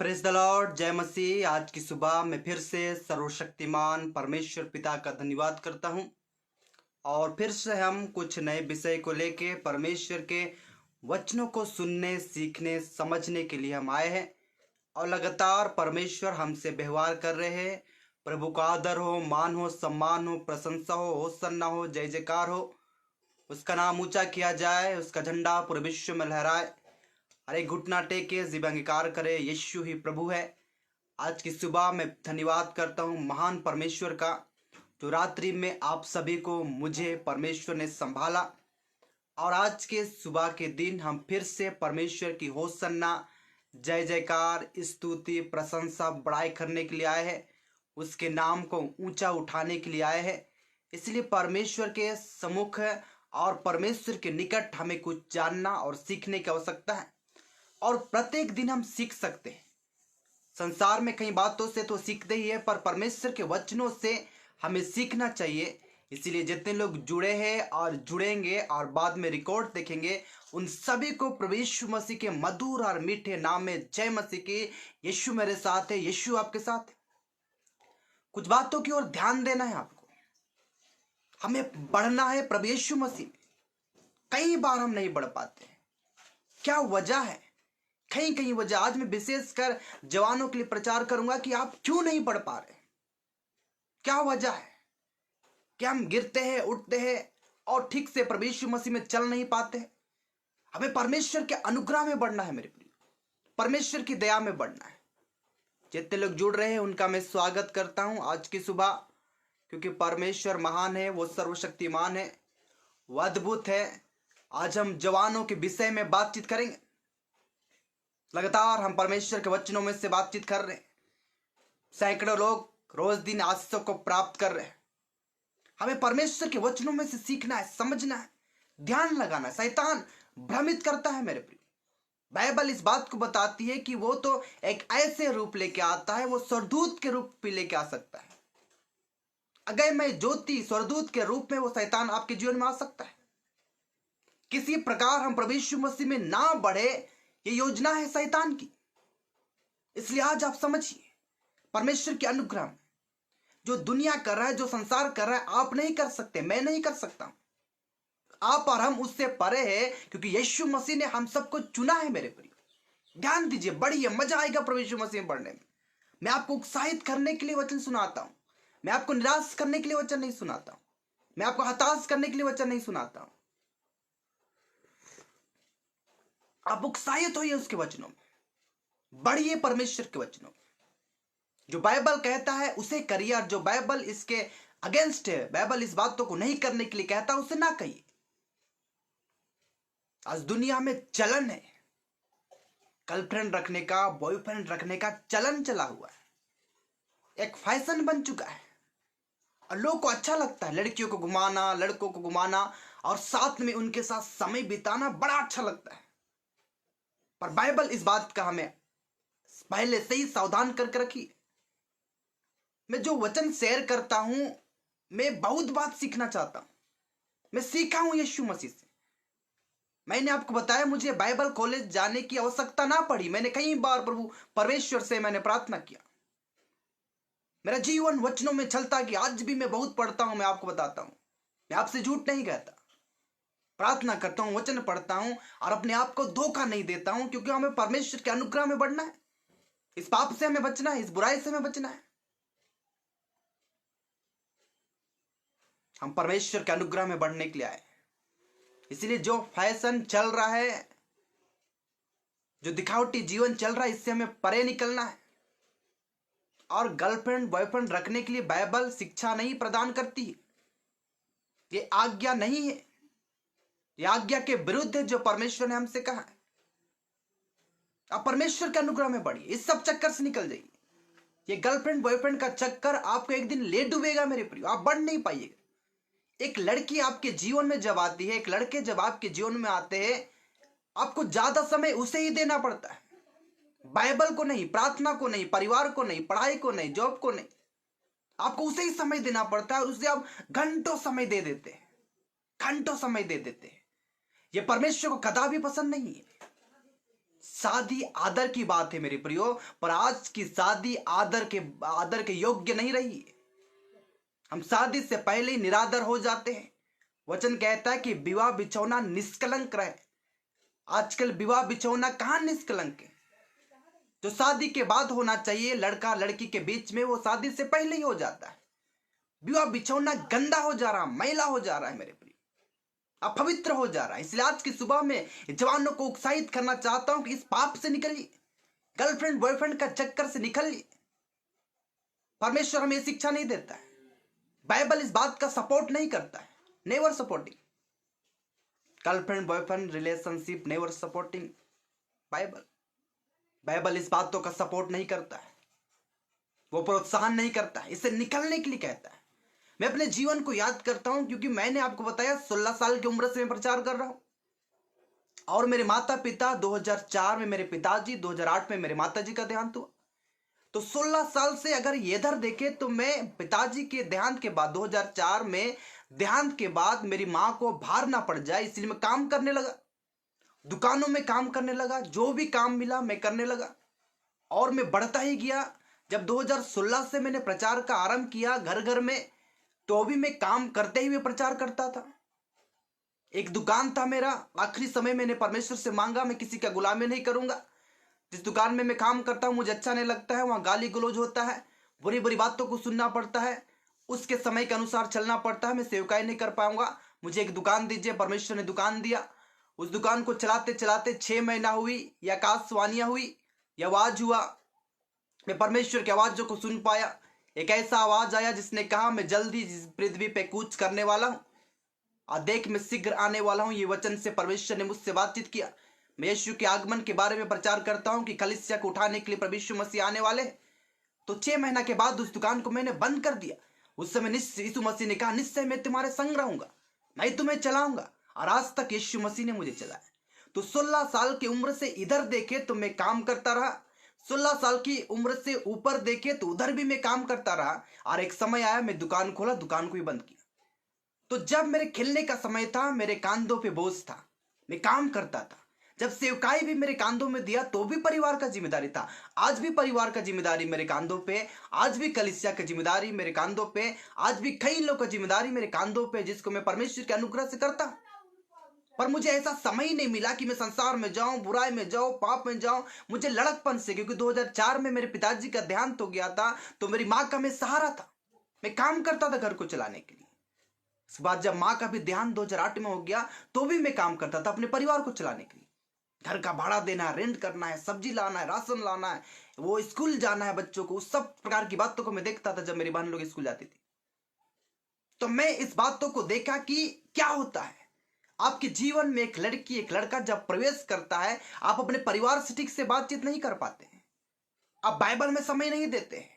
Praise the Lord, जय मसीह। आज की सुबह मैं फिर से सर्वशक्तिमान परमेश्वर पिता का धन्यवाद करता हूं और फिर से हम कुछ नए विषय को लेके परमेश्वर के वचनों को सुनने, सीखने, समझने के लिए हम आए हैं और लगातार परमेश्वर हमसे व्यवहार कर रहे हैं। प्रभु का आदर हो, मान हो, सम्मान हो, प्रशंसा हो, होसन्ना हो, जय जयकार हो। उसका नाम ऊंचा किया जाए, उसका झंडा पूरे विश्व में लहराए। अरे घुटना टेके जीवांगीकार करे, यीशु ही प्रभु है। आज की सुबह मैं धन्यवाद करता हूँ महान परमेश्वर का, जो रात्रि में आप सभी को, मुझे परमेश्वर ने संभाला और आज के सुबह के दिन हम फिर से परमेश्वर की होसन्ना, जय जयकार, स्तुति, प्रशंसा, बड़ाई करने के लिए आए हैं। उसके नाम को ऊंचा उठाने के लिए आए हैं। इसलिए परमेश्वर के सम्मुख और परमेश्वर के निकट हमें कुछ जानना और सीखने की आवश्यकता है और प्रत्येक दिन हम सीख सकते हैं। संसार में कई बातों से तो सीखते ही है, पर परमेश्वर के वचनों से हमें सीखना चाहिए। इसीलिए जितने लोग जुड़े हैं और जुड़ेंगे और बाद में रिकॉर्ड देखेंगे, उन सभी को प्रभु यीशु मसीह के मधुर और मीठे नाम में जय मसीह की। यीशु मेरे साथ है, यीशु आपके साथ है। कुछ बातों की ओर ध्यान देना है आपको। हमें बढ़ना है प्रभु यीशु मसीह में। कई बार हम नहीं बढ़ पाते हैं। क्या वजह है? कहीं वजह। आज मैं विशेषकर जवानों के लिए प्रचार करूंगा कि आप क्यों नहीं पढ़ पा रहे, क्या वजह है। क्या हम गिरते हैं, उठते हैं और ठीक से प्रभु यीशु मसीह में चल नहीं पाते हैं। हमें परमेश्वर के अनुग्रह में बढ़ना है मेरे प्रिय, परमेश्वर की दया में बढ़ना है। जितने लोग जुड़ रहे हैं उनका मैं स्वागत करता हूं आज की सुबह, क्योंकि परमेश्वर महान है, वो सर्वशक्तिमान है, वो अद्भुत है। आज हम जवानों के विषय में बातचीत करेंगे। लगातार हम परमेश्वर के वचनों में से बातचीत कर रहे हैं। सैकड़ों लोग रोज दिन आशीषों को प्राप्त कर रहे हैं। हमें परमेश्वर के वचनों में से सीखना है, समझना है, ध्यान लगाना है। शैतान भ्रमित करता है मेरे प्रिय। बाइबल इस बात को बताती है कि वो तो एक ऐसे रूप लेके आता है, वो स्वर्गदूत के रूप भी लेके आ सकता है। अगर मैं ज्योति स्वर्गदूत के रूप में वो शैतान आपके जीवन में आ सकता है। किसी प्रकार हम प्रभु यीशु मसीह में ना बढ़े, ये योजना है शैतान की। इसलिए आज आप समझिए, परमेश्वर के अनुग्रह में जो दुनिया कर रहा है, जो संसार कर रहा है, आप नहीं कर सकते, मैं नहीं कर सकता। आप और हम उससे परे हैं, क्योंकि यीशु मसीह ने हम सबको चुना है मेरे प्रिय। ध्यान दीजिए, बढ़िए, मजा आएगा प्रभु यीशु मसीह में बढ़ने में। मैं आपको उत्साहित करने के लिए वचन सुनाता हूं। मैं आपको निराश करने के लिए वचन नहीं सुनाता हूं। मैं आपको हताश करने के लिए वचन नहीं सुनाता हूं। आप उत्साहित होइए उसके वचनों में, बढ़िए परमेश्वर के वचनों में। जो बाइबल कहता है उसे करिए, और जो बाइबल इसके अगेंस्ट है, बाइबल इस बातों को नहीं करने के लिए कहता है, उसे ना कहिए। आज दुनिया में चलन है, गर्लफ्रेंड रखने का, बॉयफ्रेंड रखने का चलन चला हुआ है। एक फैशन बन चुका है और लोगों को अच्छा लगता है। लड़कियों को घुमाना, लड़कों को घुमाना और साथ में उनके साथ समय बिताना बड़ा अच्छा लगता है। पर बाइबल इस बात का हमें पहले से ही सावधान करके रखी। मैं जो वचन शेयर करता हूं, मैं बहुत बात सीखना चाहता हूं। मैं सीखा हूं यीशु मसीह से। मैंने आपको बताया, मुझे बाइबल कॉलेज जाने की आवश्यकता ना पड़ी। मैंने कई बार प्रभु परमेश्वर से मैंने प्रार्थना किया। मेरा जीवन वचनों में चलता कि आज भी मैं बहुत पढ़ता हूं। मैं आपको बताता हूं, मैं आपसे झूठ नहीं कहता। प्रार्थना करता हूं, वचन पढ़ता हूं और अपने आप को धोखा नहीं देता हूं, क्योंकि हमें परमेश्वर के अनुग्रह में बढ़ना है। इस पाप से हमें बचना है, इस बुराई से हमें बचना है। हम परमेश्वर के अनुग्रह में बढ़ने के लिए आए। इसलिए जो फैशन चल रहा है, जो दिखावटी जीवन चल रहा है, इससे हमें परे निकलना है। और गर्लफ्रेंड बॉयफ्रेंड रखने के लिए बाइबल शिक्षा नहीं प्रदान करती है। ये आज्ञा नहीं है, ये आज्ञा के विरुद्ध है जो परमेश्वर ने हमसे कहा है। आप परमेश्वर के अनुग्रह में बढ़िए, इस सब चक्कर से निकल जाइए। ये गर्लफ्रेंड बॉयफ्रेंड का चक्कर आपको एक दिन ले डूबेगा मेरे प्रिय, आप बढ़ नहीं पाइएगा। एक लड़की आपके जीवन में जब आती है, एक लड़के जब आपके जीवन में आते हैं, आपको ज्यादा समय उसे ही देना पड़ता है। बाइबल को नहीं, प्रार्थना को नहीं, परिवार को नहीं, पढ़ाई को नहीं, जॉब को नहीं, आपको उसे ही समय देना पड़ता है। और उसे आप घंटों समय दे देते हैं, घंटों समय दे देते हैं। यह परमेश्वर को कदापि पसंद नहीं है। शादी आदर की बात है मेरे प्रियो, पर आज की शादी आदर के योग्य नहीं रही है। हम शादी से पहले ही निरादर हो जाते हैं। वचन कहता है कि विवाह बिछौना निष्कलंक रहे। आजकल विवाह बिछौना कहाँ निष्कलंक है? जो शादी के बाद होना चाहिए लड़का लड़की के बीच में, वो शादी से पहले ही हो जाता है। विवाह बिछौना गंदा हो जा रहा, मैला हो जा रहा है मेरे प्रिय, अपवित्र हो जा रहा है। इसलिए आज की सुबह में जवानों को उत्साहित करना चाहता हूं कि इस पाप से निकलिए, गर्लफ्रेंड बॉयफ्रेंड का चक्कर से निकलिए। परमेश्वर हमें शिक्षा नहीं देता है, बाइबल इस बात का सपोर्ट नहीं करता है। Never supporting girlfriend boyfriend relationship, never supporting Bible. Bible इस बातों का सपोर्ट नहीं करता है, वो प्रोत्साहन नहीं करता है, इसे निकलने के लिए कहता है। मैं अपने जीवन को याद करता हूं, क्योंकि मैंने आपको बताया 16 साल की उम्र से मैं प्रचार कर रहा हूं, और मेरे माता पिता 2004 में मेरे पिताजी, 2008 में मेरे माताजी का देहांत हुआ। तो 16 साल से अगर ये इधर देखे तो मैं पिताजी के देहांत के बाद 2004 में देहांत के बाद मेरी माँ को भार ना पड़ जाए, इसलिए मैं काम करने लगा, दुकानों में काम करने लगा, जो भी काम मिला मैं करने लगा, और मैं बढ़ता ही गया। जब 2016 से मैंने प्रचार का आरंभ किया घर घर में, तो भी मैं काम करते हुए प्रचार करता था। एक दुकान था मेरा, आखिरी समय मैंने परमेश्वर से मांगा मैं किसी का गुलामी नहीं करूंगा। जिस दुकान में मैं काम करता हूं मुझे अच्छा नहीं लगता है, वहां गाली गलौज होता है, बुरी बुरी बातों को सुनना पड़ता है, उसके समय के अनुसार चलना पड़ता है, मैं सेवकाई नहीं कर पाऊंगा। मुझे एक दुकान दीजिए। परमेश्वर ने दुकान दिया। उस दुकान को चलाते चलाते 6 महीना हुई, या आकाशवाणियां हुई, या आवाज हुआ, मैं परमेश्वर की आवाजों को सुन पाया। एक ऐसा आवाज आया जिसने कहा मैं जल्दी पृथ्वी पे कूच करने वाला हूं, और देख मैं शीघ्र आने वाला हूं। ये वचन से परमेश्वर ने मुझसे बातचीत किया। मैं यीशु के आगमन के बारे में प्रचार करता हूं कि कलीसिया को उठाने के लिए प्रभु यीशु मसीह आने वाले हैं। तो 6 महीना के बाद उस दुकान को मैंने बंद कर दिया। उस समय यीशु मसीह ने कहा निश्चय मैं तुम्हारे संग रहूंगा, मैं तुम्हें चलाऊंगा, और आज तक यीशु मसीह ने मुझे चलाया। तो 16 साल की उम्र से इधर देखे तो मैं काम करता रहा, 16 साल की उम्र से ऊपर देखे तो उधर भी मैं काम करता रहा, और एक समय आया मैं दुकान खोला, दुकान को भी बंद किया। तो जब मेरे खिलने का समय था मेरे कांधों पे बोझ था, मैं काम करता था। जब सेवकाई भी मेरे कांधों में दिया तो भी परिवार का जिम्मेदारी था। आज भी परिवार का जिम्मेदारी मेरे कांधों पे, आज भी कलीसिया की जिम्मेदारी मेरे कांधों पे, आज भी कई लोगों की जिम्मेदारी मेरे कांधों पे, जिसको मैं परमेश्वर के अनुग्रह से करता। पर मुझे ऐसा समय ही नहीं मिला कि मैं संसार में जाऊं, बुराई में जाऊं, पाप में जाऊं। मुझे लड़कपन से, क्योंकि 2004 में मेरे पिताजी का देहांत हो गया था, तो मेरी माँ का मैं सहारा था, मैं काम करता था घर को चलाने के लिए। इस बात जब माँ का भी देहांत 2008 में हो गया तो भी मैं काम करता था अपने परिवार को चलाने के लिए। घर का भाड़ा देना है, रेंट करना है, सब्जी लाना है, राशन लाना है, वो स्कूल जाना है बच्चों को, उस सब प्रकार की बातों को मैं देखता था जब मेरी बहन लोग स्कूल जाती थी। तो मैं इस बातों को देखा कि क्या होता है आपके जीवन में। एक लड़की एक लड़का जब प्रवेश करता है, आप अपने परिवार से ठीक से बातचीत नहीं कर पाते हैं, आप बाइबल में समय नहीं देते हैं,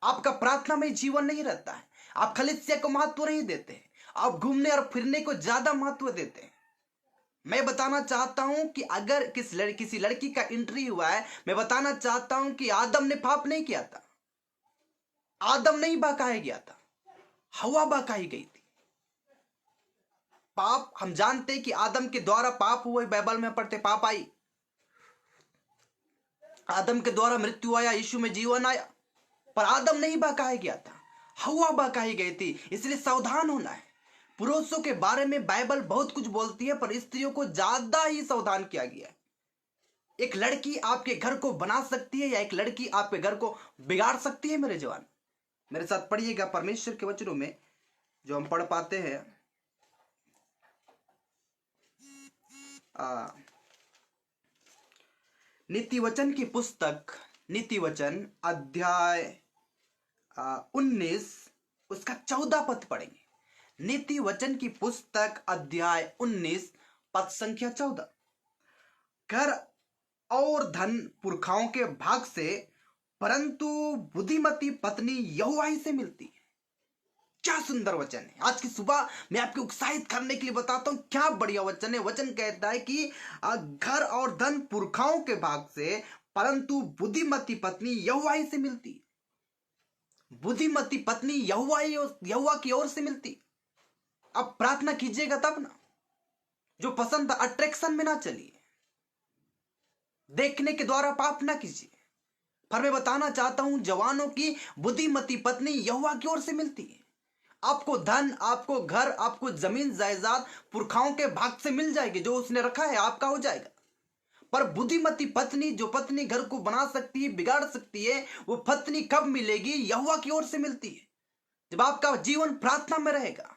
आपका प्रार्थना में जीवन नहीं रहता है, आप कलीसिया को महत्व नहीं देते हैं, आप घूमने और फिरने को ज्यादा महत्व देते हैं। मैं बताना चाहता हूं कि अगर किसी लड़की का एंट्री हुआ है, मैं बताना चाहता हूं कि आदम ने पाप नहीं किया था, आदम नहीं बहकाया गया था, हवा बहकाई गई थी। पाप हम जानते हैं कि आदम के द्वारा पाप हुआ, बाइबल में पढ़ते पाप आई, आदम के द्वारा मृत्यु आया, यीशु में जीवन आया, पर आदम नहीं बहकाया गया था, हवा बहकाई गई थी। इसलिए सावधान होना है। पुरुषों के बारे में बाइबल बहुत कुछ बोलती है, पर स्त्रियों को ज्यादा ही सावधान किया गया है। एक लड़की आपके घर को बना सकती है, या एक लड़की आपके घर को बिगाड़ सकती है। मेरे जवान, मेरे साथ पढ़िएगा परमेश्वर के वचनों में जो हम पढ़ पाते हैं। नीति वचन की पुस्तक, नीति वचन अध्याय 19 उसका 14 पद पढ़ेंगे। नीति वचन की पुस्तक अध्याय 19 पद संख्या 14। घर और धन पुरखाओं के भाग से, परंतु बुद्धिमती पत्नी यहोवा ही से मिलती है। क्या सुंदर वचन है। आज की सुबह मैं आपको उत्साहित करने के लिए बताता हूं, क्या बढ़िया वचन है। वचन कहता है कि घर और धन पुरखाओं के भाग से, परंतु बुद्धिमती पत्नी यहोवा ही से मिलती है। बुद्धिमती पत्नी यहोवा की ओर से मिलती। अब प्रार्थना कीजिएगा तब ना, जो पसंद अट्रैक्शन में ना चलिए। देखने के द्वारा पाप ना कीजिए। पर मैं बताना चाहता हूं, जवानों की बुद्धिमती पत्नी यहोवा की ओर से मिलती है। आपको धन, आपको घर, आपको जमीन जायदाद पुरखाओं के भाग से मिल जाएगी। जो उसने रखा है आपका हो जाएगा। पर बुद्धिमती पत्नी, जो पत्नी घर को बना सकती है, बिगाड़ सकती है, वो पत्नी कब मिलेगी? यहोवा की ओर से मिलती है, जब आपका जीवन प्रार्थना में रहेगा।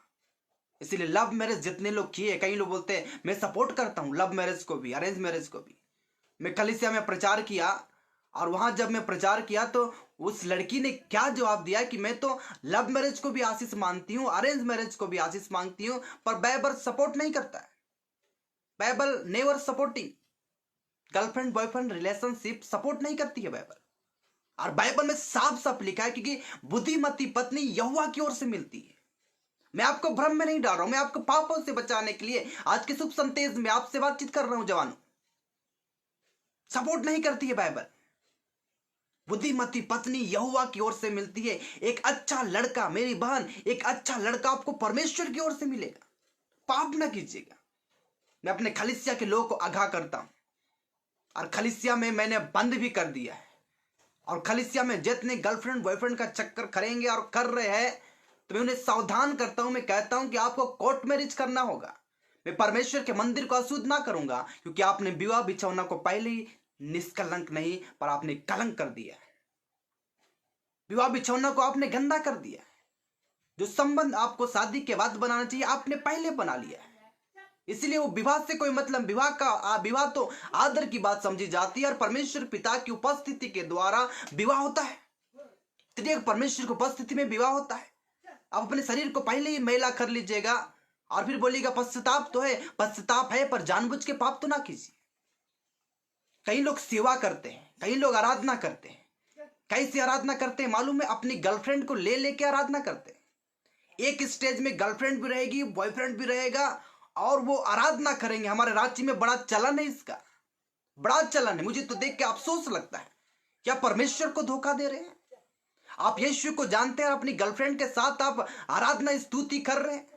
इसीलिए लव मैरिज जितने लोग किए, कई लोग बोलते हैं मैं सपोर्ट करता हूं लव मैरिज को भी, अरेंज मैरिज को भी। मैं कलीसिया में प्रचार किया, और वहां जब मैं प्रचार किया तो उस लड़की ने क्या जवाब दिया कि मैं तो लव मैरिज को भी आशीष मानती हूं, अरेंज मैरिज को भी आशीष मांगती हूं, पर बाइबल सपोर्ट नहीं करता है। Bible never supporting girlfriend boyfriend relationship support नहीं करती है बाइबल। और बाइबल में साफ साफ लिखा है कि बुद्धिमती पत्नी यहोवा की ओर से मिलती है। मैं आपको भ्रम में नहीं डाल रहा हूं, मैं आपको पापों से बचाने के लिए आज के शुभ संदेश में आपसे बातचीत कर रहा हूं। जवानों, सपोर्ट नहीं करती है बाइबल। बुद्धिमती पत्नी यहोवा की ओर से मिलती है। एक अच्छा लड़का, मेरी बहन, एक अच्छा लड़का आपको परमेश्वर की ओर से मिलेगा। पाप ना कीजिएगा। मैं अपने खलीसिया के लोगों को आगाह करता हूं, और खलीसिया में मैंने बंद भी कर दिया है। और खलीसिया में जितने गर्लफ्रेंड बॉयफ्रेंड का चक्कर करेंगे और कर रहे हैं, तो मैं उन्हें सावधान करता हूं। मैं कहता हूं कि आपको कोर्ट मैरिज करना होगा। मैं परमेश्वर के मंदिर को अशुद्ध ना करूंगा, क्योंकि आपने विवाह बिछौना को पहले ही निष्कलंक नहीं, पर आपने कलंक कर दिया है। विवाह बिछौना को आपने गंदा कर दिया है। जो संबंध आपको शादी के बाद बनाना चाहिए, आपने पहले बना लिया है। इसलिए वो विवाह से कोई मतलब, विवाह तो आदर की बात समझी जाती है, और परमेश्वर पिता की उपस्थिति के द्वारा विवाह होता है। परमेश्वर की उपस्थिति में विवाह होता है। आप अपने शरीर को पहले ही मैला कर लीजिएगा, और फिर बोलिएगा पश्चाताप तो है, पश्चाताप है, पर जानबूझ के पाप तो ना कीजिए। कई लोग सेवा करते हैं, कई लोग आराधना करते हैं। कैसे आराधना करते हैं मालूम है? अपनी गर्लफ्रेंड को ले लेके आराधना करते हैं। एक स्टेज में गर्लफ्रेंड भी रहेगी, बॉयफ्रेंड भी रहेगा, और वो आराधना करेंगे। हमारे राज्य में बड़ा चलन है इसका, बड़ा चलन है। मुझे तो देख के अफसोस लगता है, क्या परमेश्वर को धोखा दे रहे हैं? आप यीशु को जानते हैं, अपनी गर्लफ्रेंड के साथ आप आराधना स्तुति कर रहे हैं,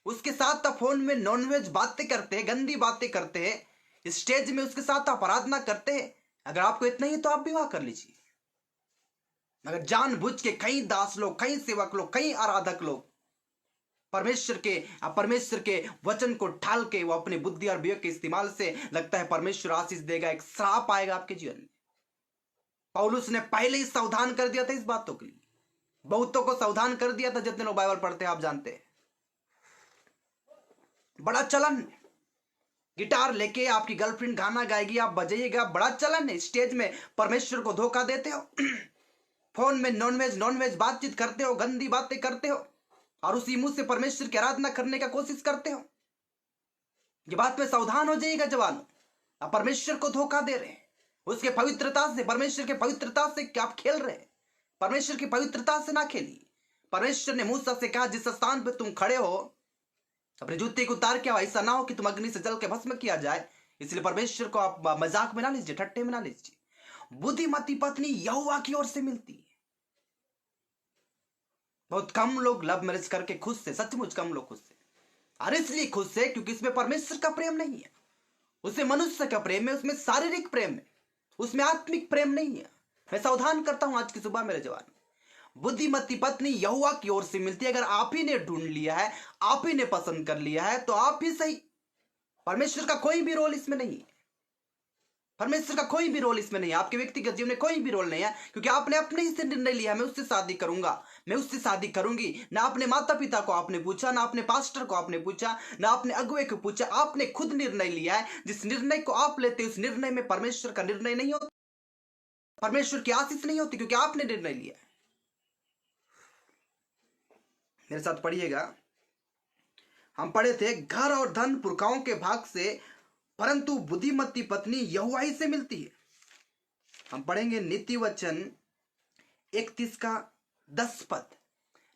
उसके साथ आप फोन में नॉनवेज बातें करते हैं, गंदी बातें करते हैं, स्टेज में उसके साथ आप आराधना करते हैं। अगर आपको इतना ही तो आप विवाह कर लीजिए। मगर जानबूझ के कई दास लोग, कई सेवक लोग, कई आराधक लोग परमेश्वर के वचन को ढाल के वो अपनी बुद्धि और विवेक के इस्तेमाल से लगता है परमेश्वर आशीष देगा, एक श्राप आएगा आपके जीवन में। पौलुस ने पहले ही सावधान कर दिया था इस बातों के लिए, बहुतों को सावधान कर दिया था। जितने लोग बाइबल पढ़ते हैं आप जानते हैं, बड़ा चलन। गिटार लेके आपकी गर्लफ्रेंड गाना गाएगी, आप बजाइएगा, बड़ा चलन है। स्टेज में परमेश्वर को धोखा देते हो, फोन में नॉनवेज बातचीत करते हो, गंदी बातें करते हो, और उसी मुंह से परमेश्वर की आराधना करने का कोशिश करते हो। ये बात में सावधान हो जाइएगा जवानों, आप परमेश्वर को धोखा दे रहे हैं। उसके पवित्रता से, परमेश्वर के पवित्रता से क्या आप खेल रहे हैं? परमेश्वर की पवित्रता से ना खेलिए। परमेश्वर ने मूसा से कहा, जिस स्थान पर तुम खड़े हो अपने जूते को उतार के, ऐसा ना हो कि तुम अग्नि से जल के भस्म किया जाए। इसलिए परमेश्वर को आप मजाक में ना लीजिए, ठट्टे में ना लीजिए। बुद्धिमती पत्नी यहोवा की ओर से मिलती है। बहुत कम लोग लव मैरिज करके खुश से, सचमुच कम लोग खुश से। और इसलिए खुश से क्योंकि इसमें परमेश्वर का प्रेम नहीं है, उसमें मनुष्य का प्रेम है, उसमें शारीरिक प्रेम है, उसमें आत्मिक प्रेम नहीं है। मैं सावधान करता हूं आज की सुबह मेरे जवान, बुद्धिमती पत्नी यहोवा की ओर से मिलती है। अगर आप ही ने ढूंढ लिया है, आप ही ने पसंद कर लिया है, तो आप ही सही। परमेश्वर का कोई भी रोल इसमें नहीं है। परमेश्वर का कोई भी रोल इसमें नहीं है। आपके व्यक्तिगत जीवन में कोई भी रोल नहीं है, क्योंकि आपने अपने ही से निर्णय लिया, मैं उससे शादी करूंगा, मैं उससे शादी करूंगी। ना अपने माता पिता को आपने पूछा, ना अपने पास्टर को आपने पूछा, ना अपने अगुवे को पूछा, आपने खुद निर्णय लिया है। जिस निर्णय को आप लेते उस निर्णय में परमेश्वर का निर्णय नहीं होता, परमेश्वर की आशीष नहीं होती, क्योंकि आपने निर्णय लिया है। मेरे साथ पढ़िएगा, हम पढ़े थे, घर और धन पुरखाओं के भाग से, परंतु बुद्धिमती पत्नी यहोवा ही से मिलती है। हम पढ़ेंगे नीति वचन 31 का 10 पद।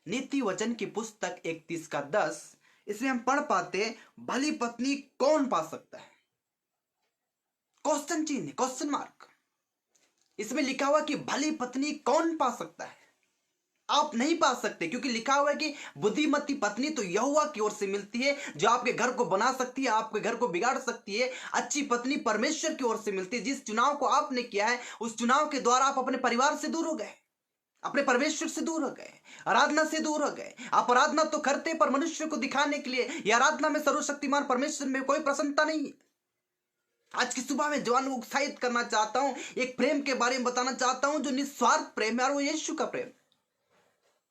नीति वचन की पुस्तक 31 का 10। इसमें हम पढ़ पाते, भली पत्नी कौन पा सकता है? क्वेश्चन चिन्ह, क्वेश्चन मार्क। इसमें लिखा हुआ कि भली पत्नी कौन पा सकता है? आप नहीं पा सकते, क्योंकि लिखा हुआ है कि बुद्धिमती पत्नी तो यहोवा की ओर से मिलती है, जो आपके घर को बना सकती है, आपके घर को बिगाड़ सकती है। अच्छी पत्नी परमेश्वर की ओर से मिलती है। जिस चुनाव को आपने किया है, उस चुनाव के द्वारा आप अपने परिवार से दूर हो गए, अपने परमेश्वर से दूर हो गए, आराधना से दूर हो गए। आप आराधना तो करते पर मनुष्य को दिखाने के लिए। यह आराधना में सर्वशक्तिमान परमेश्वर में कोई प्रसन्नता नहीं है। आज की सुबह में जवान को उत्साहित करना चाहता हूं, एक प्रेम के बारे में बताना चाहता हूं जो निस्वार्थ प्रेम है, और वो यीशु का प्रेम।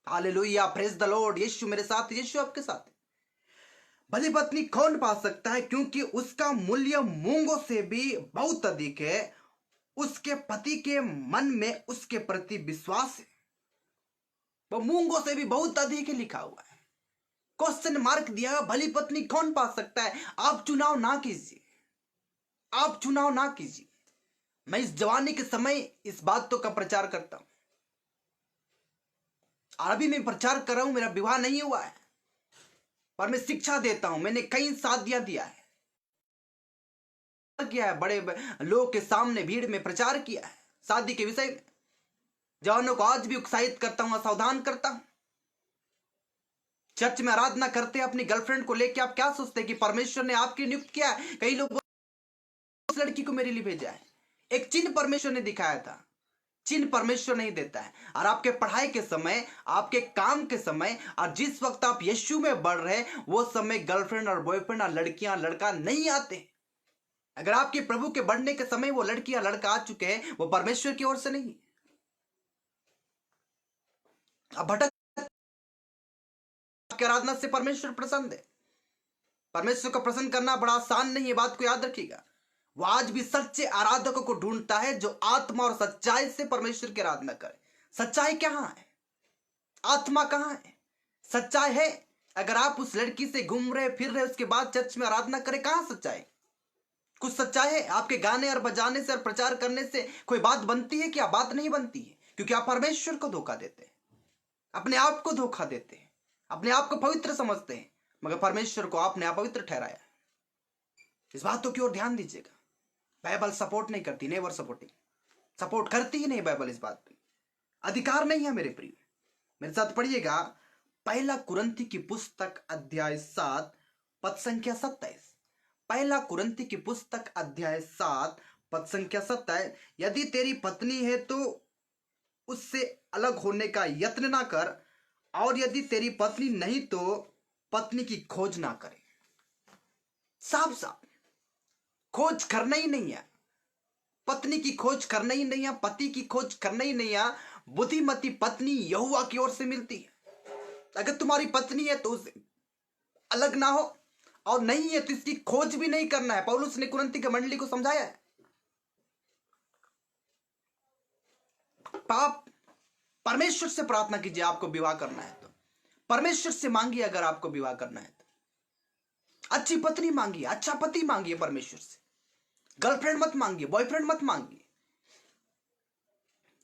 Hallelujah, praise the Lord. यीशु मेरे साथ, यीशु आपके साथ है। भली पत्नी कौन पा सकता है, क्योंकि उसका मूल्य मूंगों से भी बहुत अधिक है। उसके पति के मन में उसके प्रति विश्वास है, वो मूंगों से भी बहुत अधिक है, लिखा हुआ है। क्वेश्चन मार्क दिया, भली पत्नी कौन पा सकता है। आप चुनाव ना कीजिए, आप चुनाव ना कीजिए। मैं इस जवानी के समय इस बातों का प्रचार करता हूं, और अभी मैं प्रचार कर रहा हूं। मेरा विवाह नहीं हुआ है, पर मैं शिक्षा देता हूं। मैंने कई शादियां दिया है, किया है, बड़े लोगों के सामने भीड़ में प्रचार किया है शादी के विषय में। जवानों को आज भी उत्साहित करता हूं, सावधान करता हूं। चर्च में आराधना करते हैं अपनी गर्लफ्रेंड को लेकर, आप क्या सोचते हैं कि परमेश्वर ने आपके नियुक्त किया है? कई लोग उस लड़की को मेरे लिए भेजा है। एक चिन्ह परमेश्वर ने दिखाया था, चिन्ह परमेश्वर नहीं देता है। और आपके पढ़ाई के समय, आपके काम के समय, और जिस वक्त आप यीशु में बढ़ रहे, वो समय गर्लफ्रेंड और बॉयफ्रेंड और लड़कियां लड़का नहीं आते। अगर आपके प्रभु के बढ़ने के समय वो लड़की या लड़का आ चुके हैं, वो परमेश्वर की ओर से नहीं। अब भटक की आराधना से परमेश्वर प्रसन्न है। परमेश्वर को प्रसन्न करना बड़ा आसान नहीं है, बात को याद रखिएगा। वो आज भी सच्चे आराधकों को ढूंढता है जो आत्मा और सच्चाई से परमेश्वर की आराधना करे। सच्चाई कहां है? आत्मा कहां है? सच्चाई है। अगर आप उस लड़की से घूम रहे फिर रहे, उसके बाद चर्च में आराधना करें, कहां सच्चाई? कुछ सच्चाई है? आपके गाने और बजाने से और प्रचार करने से कोई बात बनती है? क्या बात नहीं बनती है, क्योंकि आप परमेश्वर को धोखा देते हैं, अपने आप को धोखा देते हैं, अपने आप को पवित्र समझते हैं, मगर परमेश्वर को आपने अपवित्र ठहराया। इस बातों की ओर ध्यान दीजिएगा। बाइबल सपोर्ट नहीं करती, नेवर सपोर्टिंग, सपोर्ट करती ही नहीं बाइबल इस बात पे। अधिकार नहीं है मेरे प्रिय। मेरे साथ पढ़िएगा, पहला कुरंथी की पुस्तक अध्याय 7 पद संख्या 27। पहला कुरंथी की पुस्तक अध्याय 7 पद संख्या 27। यदि तेरी पत्नी है तो उससे अलग होने का यत्न ना कर, और यदि तेरी पत्नी नहीं तो पत्नी की खोज ना करे। साफ साफ खोज करना ही नहीं है, पत्नी की खोज करना ही नहीं है, पति की खोज करना ही नहीं है। बुद्धिमती पत्नी यहोवा की ओर से मिलती है। अगर तुम्हारी पत्नी है तो उससे अलग ना हो, और नहीं है तो इसकी खोज भी नहीं करना है। पौलुस ने कुरिन्थी की मंडली को समझाया है। पाप परमेश्वर से प्रार्थना कीजिए, आपको विवाह करना है तो परमेश्वर से मांगिए। अगर आपको विवाह करना है तो अच्छी पत्नी मांगिए, अच्छा पति मांगिए परमेश्वर से। गर्लफ्रेंड मत मांगिए, बॉयफ्रेंड मत मांगिए।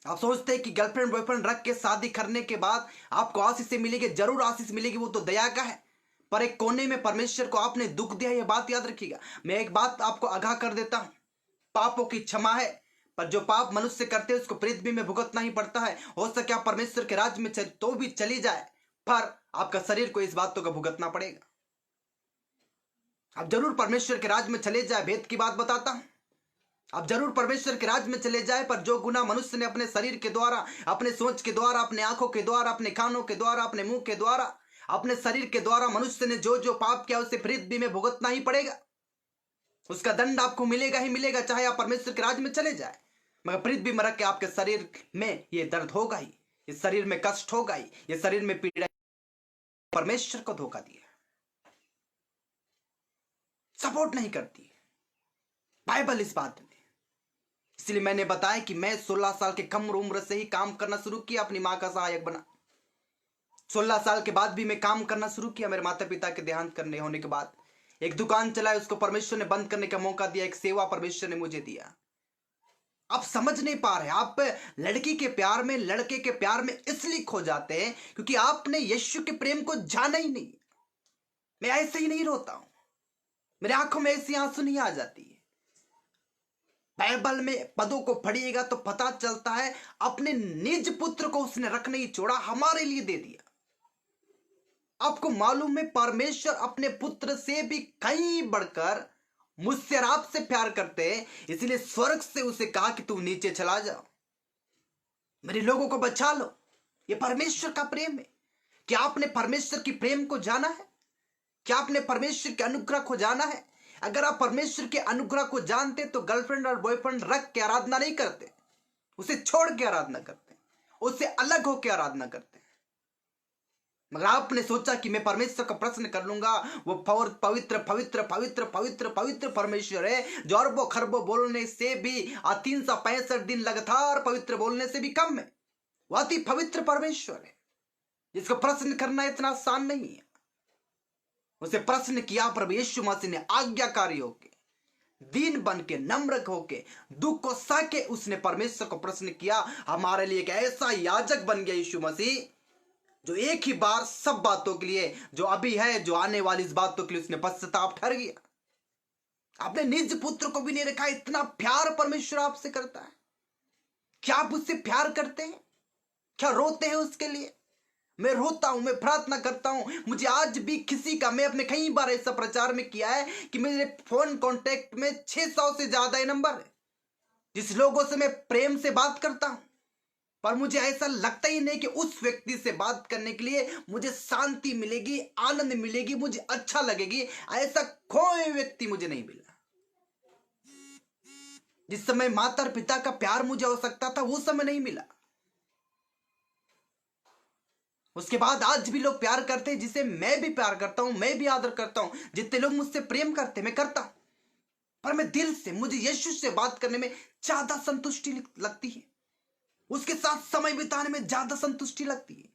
आप सोचते हैं कि गर्लफ्रेंड बॉयफ्रेंड रख के शादी करने के बाद आपको आशीष से मिलेगी, जरूर आशीष मिलेगी, वो तो दया का है, पर एक कोने में परमेश्वर को आपने दुख दिया। यह बात याद रखिएगा। मैं एक बात आपको आगाह कर देता हूं, पापों की क्षमा है, पर जो पाप मनुष्य करते हैं उसको पृथ्वी में भुगतना ही पड़ता है। हो सके आप परमेश्वर के राज्य में तो भी चली जाए, पर आपका शरीर को इस बातों का भुगतना पड़ेगा। आप जरूर परमेश्वर के राज्य में चले जाए, भेद की बात बताता हूं। आप जरूर परमेश्वर के राज्य में चले जाए, पर जो गुनाह मनुष्य ने अपने शरीर के द्वारा, अपने सोच के द्वारा, अपने आंखों के द्वारा, अपने कानों के द्वारा, अपने मुंह के द्वारा, अपने शरीर के द्वारा मनुष्य ने जो जो पाप किया, उसे पृथ्वी में भुगतना ही पड़ेगा। उसका दंड आपको मिलेगा ही मिलेगा, चाहे आप परमेश्वर के राज्य में चले जाए। मगर पृथ्वी में रख के आपके शरीर में ये दर्द होगा ही, इस शरीर में कष्ट होगा ही, ये शरीर में पीड़ा। परमेश्वर को धोखा दिया, सपोर्ट नहीं करती बाइबल इस बात में। इसलिए मैंने बताया कि मैं 16 साल के कम उम्र से ही काम करना शुरू किया, अपनी मां का सहायक बना। 16 साल के बाद भी मैं काम करना शुरू किया। मेरे माता पिता के देहांत करने होने के बाद एक दुकान चलाई, उसको परमेश्वर ने बंद करने का मौका दिया। एक सेवा परमेश्वर ने मुझे दिया। आप समझ नहीं पा रहे, आप लड़की के प्यार में, लड़के के प्यार में इसलिए खो जाते हैं क्योंकि आपने यीशु के प्रेम को जाना ही नहीं। मैं ऐसे ही नहीं रोता हूं, मेरे आंखों में ऐसी आंसू नहीं आ जाती है। बाइबल में पदों को पढ़िएगा तो पता चलता है अपने निज पुत्र को उसने रख नहीं छोड़ा, हमारे लिए दे दिया। आपको मालूम है परमेश्वर अपने पुत्र से भी कहीं बढ़कर मुझसे और आपसे प्यार करते हैं, इसलिए स्वर्ग से उसे कहा कि तुम नीचे चला जाओ, मेरे लोगों को बचा लो। ये परमेश्वर का प्रेम है। क्या आपने परमेश्वर की प्रेम को जाना है? क्या आपने परमेश्वर के अनुग्रह को जाना है? अगर आप परमेश्वर के अनुग्रह को जानते तो गर्लफ्रेंड और बॉयफ्रेंड रख के आराधना नहीं करते, उसे छोड़ के आराधना करते, उससे अलग होकर आराधना करते। मगर आपने सोचा कि मैं परमेश्वर का प्रश्न कर लूंगा, वो पवित्र पवित्र पवित्र पवित्र पवित्र परमेश्वर है जो अरबों खरबों बोलने से भी 365 दिन लगातार पवित्र बोलने से भी कम है। वो अति पवित्र परमेश्वर है जिसको प्रश्न करना इतना आसान नहीं है। उसे प्रश्न किया प्रभु यीशु मसीह ने, आज्ञाकारी होके, दीन बन के, नम्र होके, दुख को सह के उसने परमेश्वर को प्रश्न किया। हमारे लिए एक ऐसा याजक बन गया यीशु मसीह जो एक ही बार सब बातों के लिए, जो अभी है जो आने वाली इस बातों के लिए उसने पश्चाताप ठहर गया। आपने निज पुत्र को भी नहीं रखा। इतना प्यार परमेश्वर आपसे करता है। क्या आप उससे प्यार करते हैं? क्या रोते हैं उसके लिए? मैं रोता हूं, मैं प्रार्थना करता हूं। मुझे आज भी किसी का, मैं अपने कई बार ऐसा प्रचार में किया है कि मेरे फोन कॉन्टेक्ट में 600 से ज्यादा नंबर है जिस लोगों से मैं प्रेम से बात करता हूं, पर मुझे ऐसा लगता ही नहीं कि उस व्यक्ति से बात करने के लिए मुझे शांति मिलेगी, आनंद मिलेगी, मुझे अच्छा लगेगी। ऐसा कोई व्यक्ति मुझे नहीं मिला। जिस समय माता पिता का प्यार मुझे हो सकता था वो समय नहीं मिला। उसके बाद आज भी लोग प्यार करते हैं, जिसे मैं भी प्यार करता हूं, मैं भी आदर करता हूं। जितने लोग मुझसे प्रेम करते मैं करता हूं, पर मैं दिल से, मुझे यीशु से बात करने में ज्यादा संतुष्टि लगती है, उसके साथ समय बिताने में ज्यादा संतुष्टि लगती है।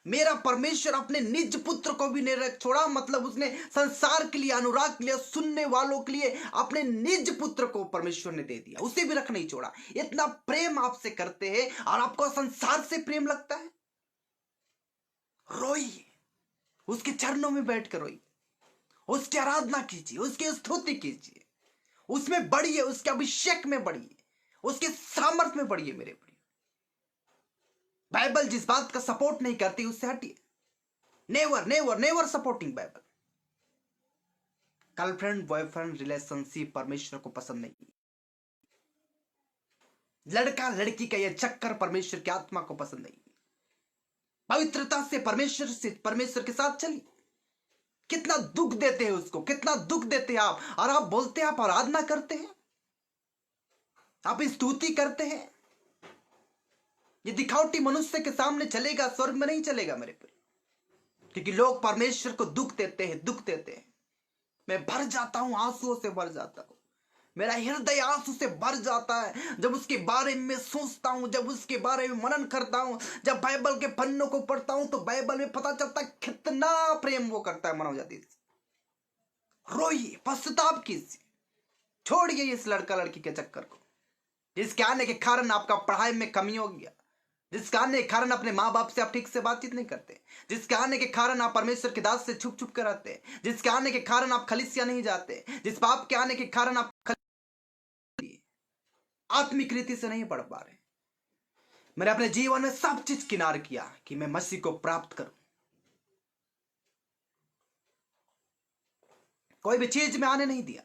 मेरा परमेश्वर अपने निज पुत्र को भी नहीं रख छोड़ा, मतलब उसने संसार के लिए, अनुराग के लिए, सुनने वालों के लिए अपने निज पुत्र को परमेश्वर ने दे दिया, उसे भी रख नहीं छोड़ा। इतना प्रेम आपसे करते हैं और आपको संसार से प्रेम लगता है। रोइए, उसके चरणों में बैठकर रोइए, उसकी आराधना कीजिए, उसकी स्तुति कीजिए, उसमें बढ़िए, उसके अभिषेक में बढ़िए, उसके सामर्थ्य में बढ़िए। मेरे प्रिय, बाइबल जिस बात का सपोर्ट नहीं करती उससे हटिए। Never never never supporting Bible. Girlfriend boyfriend relationship परमेश्वर को पसंद नहीं। लड़का लड़की का यह चक्कर परमेश्वर की आत्मा को पसंद नहीं। पवित्रता से परमेश्वर के साथ चलिए। कितना दुख देते हैं उसको, कितना दुख देते हैं आप, और आप बोलते हैं आप आराधना करते हैं, आप स्तुति करते हैं। ये दिखावटी मनुष्य के सामने चलेगा, स्वर्ग में नहीं चलेगा मेरे प्रिय, क्योंकि लोग परमेश्वर को दुख देते हैं, दुख देते हैं। मैं भर जाता हूं, आंसुओं से भर जाता हूं, मेरा हृदय आंसू से भर जाता है जब उसके बारे में सोचता हूं, जब उसके बारे में मनन करता हूं, जब बाइबल के पन्नों को पढ़ता हूं तो बाइबल में पता चलता है कितना प्रेम वो करता है मानव जाति से। रोइए, पश्चाताप कीजिए, छोड़िए इस लड़का लड़की के चक्कर को, जिसके आने के कारण आपका पढ़ाई में कमी हो गया, जिसके आने के कारण अपने माँ बाप से आप ठीक से बातचीत नहीं करते, जिसके आने के कारण आप परमेश्वर के दास से छुप छुप कर रहते, जिसके आने के कारण आप खलीसिया नहीं जाते, जिस पाप के आने के कारण आप आत्मिक रीति से नहीं पढ़ पा रहे। मैंने अपने जीवन में सब चीज किनार किया कि मैं मसीह को प्राप्त करूं। कोई भी चीज में आने नहीं दिया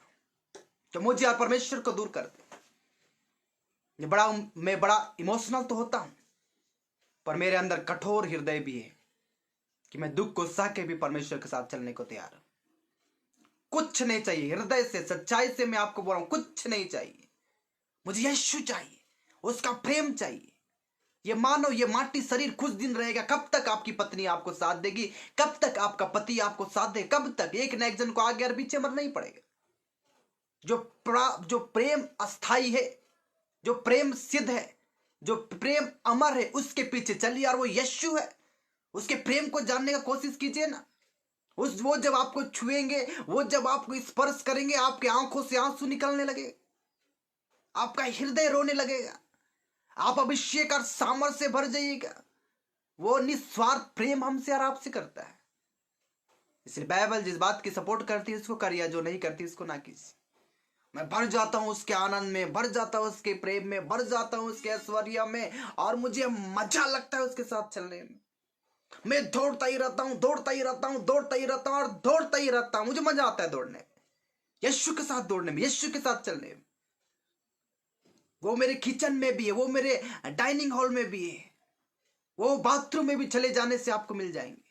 जो मुझे और परमेश्वर को दूर कर दे। मैं बड़ा इमोशनल तो होता हूं, पर मेरे अंदर कठोर हृदय भी है कि मैं दुख को सह के भी परमेश्वर के साथ चलने को तैयार हूं। कुछ नहीं चाहिए, हृदय से, सच्चाई से मैं आपको बोल रहा हूं, कुछ नहीं चाहिए। मुझे यीशु चाहिए, उसका प्रेम चाहिए। ये मानो ये माटी शरीर कुछ दिन रहेगा। कब तक आपकी पत्नी आपको साथ देगी? कब तक आपका पति आपको साथ दे? कब तक? एक न एक जन को आगे और पीछे मरना ही पड़ेगा। जो प्रेम अस्थाई है, जो प्रेम सिद्ध है, जो प्रेम अमर है, उसके पीछे चलिए, और वो यीशु है। उसके प्रेम को जानने का कोशिश कीजिए ना। वो जब आपको छुएंगे, वो जब आपको स्पर्श करेंगे, आपके आंखों से आंसू निकलने लगे, आपका हृदय रोने लगेगा, आप अभिषेक और सामर्थ्य से भर जाइएगा। वो निस्वार्थ प्रेम हमसे और आपसे करता है। इसलिए बाइबल जिस बात की सपोर्ट करती है उसको करिए, जो नहीं करती उसको ना कीजिए। मैं भर जाता हूं उसके आनंद में, भर जाता हूं उसके प्रेम में, भर जाता हूं उसके ऐश्वर्य में, और मुझे मजा लगता है उसके साथ चलने में। मैं दौड़ता ही रहता हूं, दौड़ता ही रहता हूं, दौड़ता ही रहता हूं और दौड़ता ही रहता हूं। मुझे मजा आता है दौड़ने में, यीशु के साथ दौड़ने में, यीशु के साथ चलने में। वो मेरे किचन में भी है, वो मेरे डाइनिंग हॉल में भी है, वो बाथरूम में भी चले जाने से आपको मिल जाएंगे,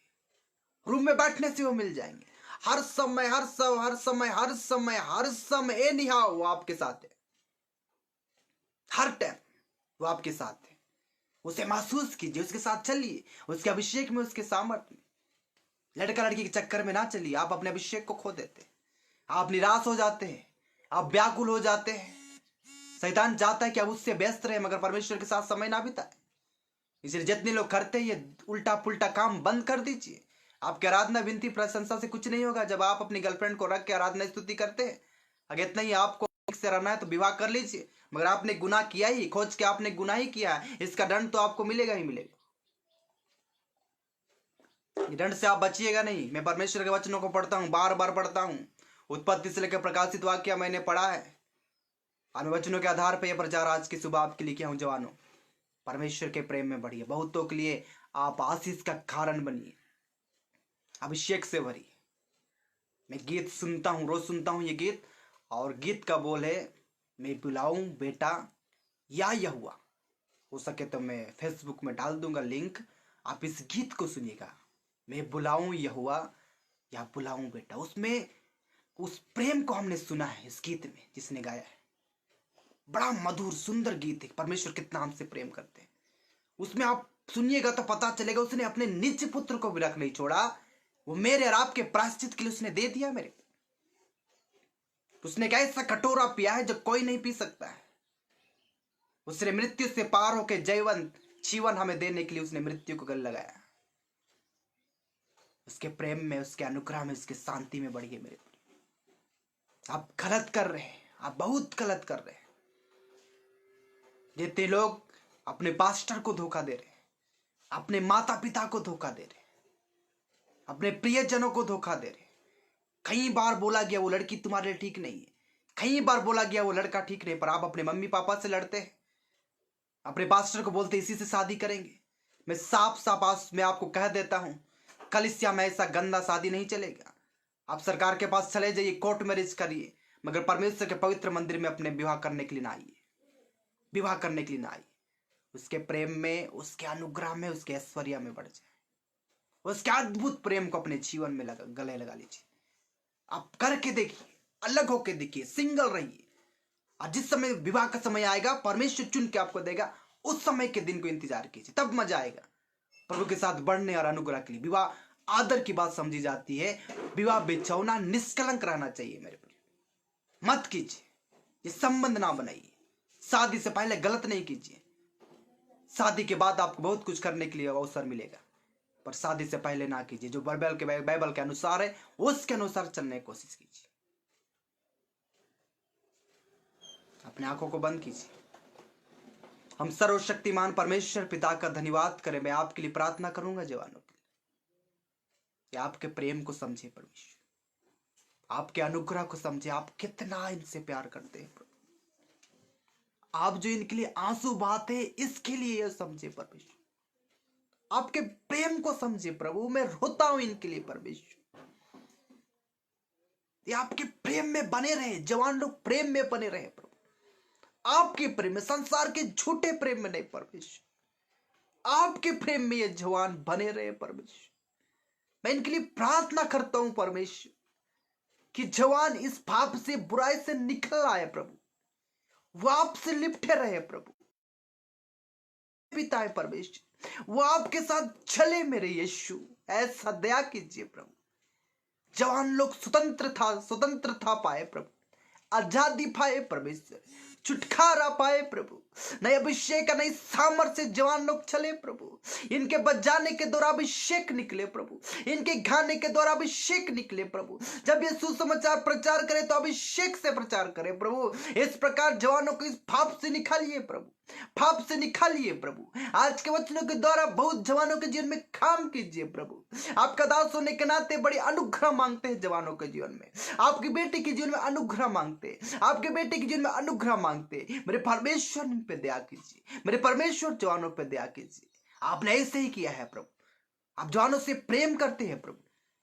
रूम में बैठने से वो मिल जाएंगे। हर समय, हर समय, हर समय, हर समय, हर समय ए निहा वो आपके साथ है। हर टाइम वो आपके साथ है। उसे महसूस कीजिए, उसके साथ चलिए, उसके अभिषेक में, उसके सामर्थ्य में। लड़का लड़की के चक्कर में ना चलिए, आप अपने अभिषेक को खो देते हैं, आप निराश हो जाते हैं, आप व्याकुल हो जाते हैं। शैतान चाहता है कि आप उससे व्यस्त रहे, मगर परमेश्वर के साथ समय ना बिताए। इसलिए जितने लोग करते हैं ये उल्टा पुल्टा काम बंद कर दीजिए। आपकी आराधना, विनती, प्रशंसा से कुछ नहीं होगा। जब आप अपनी गर्लफ्रेंड को रख के आराधना स्तुति करते हैं, अगर इतना ही आपको ठीक से रहना है तो विवाह कर लीजिए, मगर आपने गुनाह किया ही, खोज के आपने गुनाह ही किया है, इसका दंड तो आपको मिलेगा ही मिलेगा। दंड से आप बचिएगा नहीं। मैं परमेश्वर के वचनों को पढ़ता हूँ, बार बार पढ़ता हूँ। उत्पत्ति से लेकर प्रकाशित वाक्य मैंने पढ़ा है, और मैं वचनों के आधार पर यह प्रचार आज की सुबह आपके लिए किया हूँ। जवानों, परमेश्वर के प्रेम में बढ़िए, बहुतों के लिए आप आशीष का कारण बनिए, अभिषेक से भरिए। मैं गीत सुनता हूँ, रोज सुनता हूँ ये गीत, और गीत का बोल है, मैं बुलाऊं बेटा या यहोवा। हो सके तो मैं फेसबुक में डाल दूंगा लिंक, आप इस गीत को सुनिएगा। मैं बुलाऊं यहोवा या बुलाऊं बेटा। उसमें उस प्रेम को हमने सुना है इस गीत में, जिसने गाया है। बड़ा मधुर सुंदर गीत है, परमेश्वर कितना हमसे प्रेम करते हैं। उसमें आप सुनिएगा तो पता चलेगा, उसने अपने निज पुत्र को भी रख नहीं छोड़ा, वो मेरे और आपके प्रायश्चित के लिए उसने दे दिया मेरे। उसने एक ऐसा कटोरा पिया है जो कोई नहीं पी सकता है। उसने मृत्यु से पार होकर जीवन हमें देने के लिए उसने मृत्यु को गले लगाया। उसके प्रेम में, उसके अनुग्रह में, उसके शांति में बढ़िए मेरे। आप गलत कर रहे हैं, आप बहुत गलत कर रहे हैं। जितने लोग अपने पास्टर को धोखा दे रहे हैं, अपने माता पिता को धोखा दे रहे हैं, अपने प्रियजनों को धोखा दे रहे हैं। कई बार बोला गया वो लड़की तुम्हारे लिए ठीक नहीं है, कई बार बोला गया वो लड़का ठीक नहीं, पर आप अपने मम्मी पापा से लड़ते हैं, अपने पास्टर को बोलते इसी से शादी करेंगे। मैं साफ साफ मैं आपको कह देता हूं, कलीसिया में ऐसा गंदा शादी नहीं चलेगा। आप सरकार के पास चले जाइए, कोर्ट मैरिज करिए, मगर परमेश्वर के पवित्र मंदिर में अपने विवाह करने के लिए ना आइए, विवाह करने के लिए ना आइए। उसके प्रेम में, उसके अनुग्रह में, उसके ऐश्वर्य में बढ़ जाए, उसके अद्भुत प्रेम को अपने जीवन में गले लगा लीजिए। आप करके देखिए, अलग होके देखिए, सिंगल रहिए, और जिस समय विवाह का समय आएगा, परमेश्वर चुन के आपको देगा, उस समय के दिन को इंतजार कीजिए, तब मजा आएगा प्रभु के साथ बढ़ने और अनुग्रह के लिए। विवाह आदर की बात समझी जाती है, विवाह बिछौना निष्कलंक रहना चाहिए मेरे प्रिय। मत कीजिए, ये संबंध ना बनाइए। शादी से पहले गलत नहीं कीजिए, शादी के बाद आपको बहुत कुछ करने के लिए अवसर मिलेगा, पर शादी से पहले ना कीजिए। जो बाइबल के अनुसार है उसके अनुसार चलने की कोशिश कीजिए। अपने आंखों को बंद कीजिए। हम सर्वशक्तिमान परमेश्वर पिता का धन्यवाद करें। मैं आपके लिए प्रार्थना करूंगा जवानों के लिए, कि आपके प्रेम को समझे परमेश्वर, आपके अनुग्रह को समझे, आप कितना इनसे प्यार करते हैं प्रभु। आप जो इनके लिए आंसू बहाते हैं, इसके लिए यह समझे परमेश्वर, आपके प्रेम को समझे प्रभु। मैं रोता हूं इनके लिए परमेश्वर, ये आपके प्रेम में बने रहे, जवान लोग प्रेम में बने रहे प्रभु, आपके प्रेम में, संसार के झूठे प्रेम में नहीं परमेश्वर, आपके प्रेम में ये जवान बने रहे परमेश्वर। मैं इनके लिए प्रार्थना करता हूं परमेश्वर, कि जवान इस पाप से, बुराई से निकल आए प्रभु, वो आपसे लिपटे रहे प्रभु, बिताए परमेश्वर, वो आपके साथ चले मेरे यीशु। ऐसा दया कीजिए प्रभु, जवान लोग स्वतंत्रता पाए प्रभु, आजादी पाए परमेश्वर, छुटकारा पाए प्रभु, नए अभिषेक का नई सामर्थ्य से जवान लोग चले प्रभु। इनके बजाने के द्वारा अभिषेक निकले प्रभु, इनके गाने के द्वारा अभिषेक निकले प्रभु। जब ये सुसमाचार प्रचार करे तो अभिषेक से प्रचार करे प्रभु। इस प्रकार जवानों को इस पाप से निकालिए प्रभु, पाप से निकालिए प्रभु। आज के वचनों के द्वारा बहुत जवानों के जीवन में काम कीजिए प्रभु। आपका दास होने के नाते बड़ी अनुग्रह मांगते हैं जवानों के जीवन में, आपकी बेटे के जीवन में अनुग्रह मांगते हैं, आपके बेटे के जीवन में अनुग्रह मांगते हैं। मेरे परमेश्वर इन पे दया कीजिए, मेरे परमेश्वर जवानों पे दया कीजिए। आपने ऐसे ही किया है प्रभु, आप जवानों से प्रेम करते हैं प्रभु,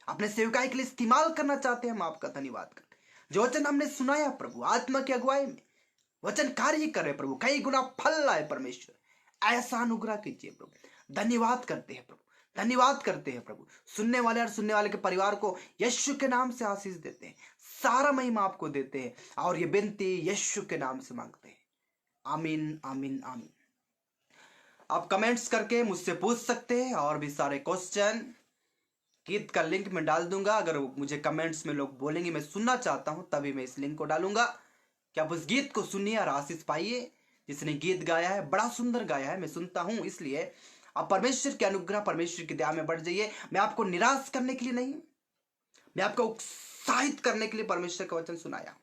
अपने सेवकाई के लिए इस्तेमाल करना चाहते हैं। हम आपका धन्यवाद करते हैं। जो वचन हमने सुनाया प्रभु, आत्मा की अगुवाई में वचन कार्य करे प्रभु, कई गुना फल लाए परमेश्वर, ऐसा अनुग्रह कीजिए प्रभु। धन्यवाद करते हैं प्रभु, धन्यवाद करते हैं प्रभु। सुनने वाले और सुनने वाले के परिवार को यीशु के नाम से आशीष देते हैं, सारा महिमा आपको देते हैं और ये विनती यीशु के नाम से मांगते हैं। आमीन आमीन आमीन। आप कमेंट्स करके मुझसे पूछ सकते हैं और भी सारे क्वेश्चन। गीत का लिंक मैं डाल दूंगा, अगर मुझे कमेंट्स में लोग बोलेंगे मैं सुनना चाहता हूं तभी मैं इस लिंक को डालूंगा कि आप उस गीत को सुनिए और आशीष पाइए। जिसने गीत गाया है बड़ा सुंदर गाया है, मैं सुनता हूं, इसलिए आप परमेश्वर के अनुग्रह परमेश्वर की दया में बढ़ जाइए। मैं आपको निराश करने के लिए नहीं, मैं आपको उत्साहित करने के लिए परमेश्वर का वचन सुनाया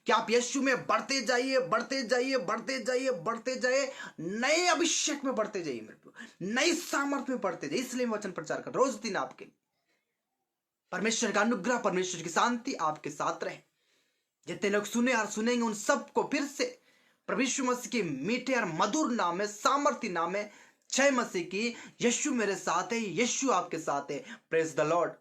कि आप यीशु में बढ़ते जाइए, बढ़ते जाइए, बढ़ते जाइए, बढ़ते जाइए, नए अभिषेक में बढ़ते जाइए, मेरे को नई सामर्थ्य में बढ़ते जाइए। इसलिए मैं वचन प्रचार कर रोज दिन आपके परमेश्वर का अनुग्रह परमेश्वर की शांति आपके साथ रहे। जितने लोग सुने और सुनेंगे उन सबको फिर से प्रभु यीशु मसीह के मीठे और मधुर नाम में, सामर्थ्य नाम में जय मसीह की। यीशु मेरे साथ है, यीशु आपके साथ है। Praise the Lord.